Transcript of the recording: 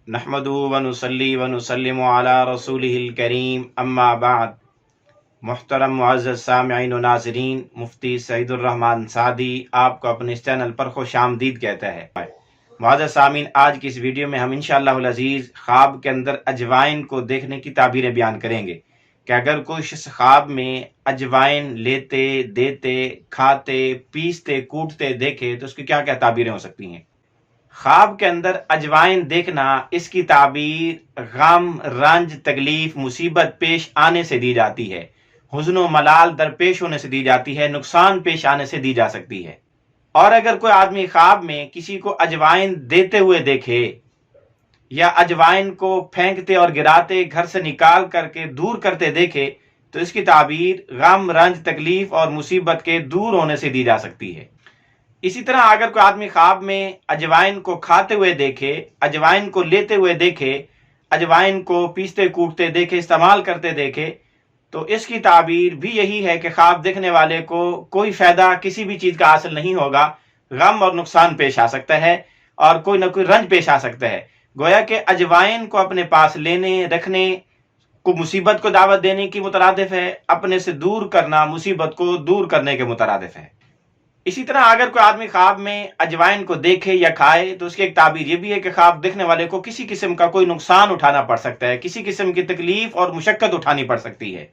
نحمدہ ونصلی ونسلم علی رسولہ الکریم اما بعد۔ محترم معزز سامعین و ناظرین، مفتی سعید الرحمن سعدی آپ کو اپنے اس چینل پر خوش آمدید کہتا ہے۔ معزز سامعین، آج کی اس ویڈیو میں ہم انشاءاللہ العزیز خواب کے اندر اجوائن کو دیکھنے کی تعبیریں بیان کریں گے کہ اگر کوئی شخص خواب میں اجوائن لیتے، دیتے، کھاتے، پیستے، کوٹتے دیکھے تو اس کی کیا کیا تعبیریں ہو سکتی ہیں۔ خواب کے اندر اجوائن دیکھنا، اس کی تعبیر غم، رنج، تکلیف، مصیبت پیش آنے سے دی جاتی ہے، حزن و ملال درپیش ہونے سے دی جاتی ہے، نقصان پیش آنے سے دی جا سکتی ہے۔ اور اگر کوئی آدمی خواب میں کسی کو اجوائن دیتے ہوئے دیکھے یا اجوائن کو پھینکتے اور گراتے، گھر سے نکال کر کے دور کرتے دیکھے تو اس کی تعبیر غم، رنج، تکلیف اور مصیبت کے دور ہونے سے دی جا سکتی ہے۔ اسی طرح اگر کوئی آدمی خواب میں اجوائن کو کھاتے ہوئے دیکھے، اجوائن کو لیتے ہوئے دیکھے، اجوائن کو پیستے کوٹتے دیکھے، استعمال کرتے دیکھے تو اس کی تعبیر بھی یہی ہے کہ خواب دیکھنے والے کو کوئی فائدہ کسی بھی چیز کا حاصل نہیں ہوگا، غم اور نقصان پیش آ سکتا ہے اور کوئی نہ کوئی رنج پیش آ سکتا ہے۔ گویا کہ اجوائن کو اپنے پاس لینے، رکھنے کو مصیبت کو دعوت دینے کی مترادف ہے، اپنے سے دور کرنا مصیبت کو دور کرنے کے مترادف ہے۔ اسی طرح اگر کوئی آدمی خواب میں اجوائن کو دیکھے یا کھائے تو اس کی ایک تعبیر یہ بھی ہے کہ خواب دیکھنے والے کو کسی قسم کا کوئی نقصان اٹھانا پڑ سکتا ہے، کسی قسم کی تکلیف اور مشقت اٹھانی پڑ سکتی ہے۔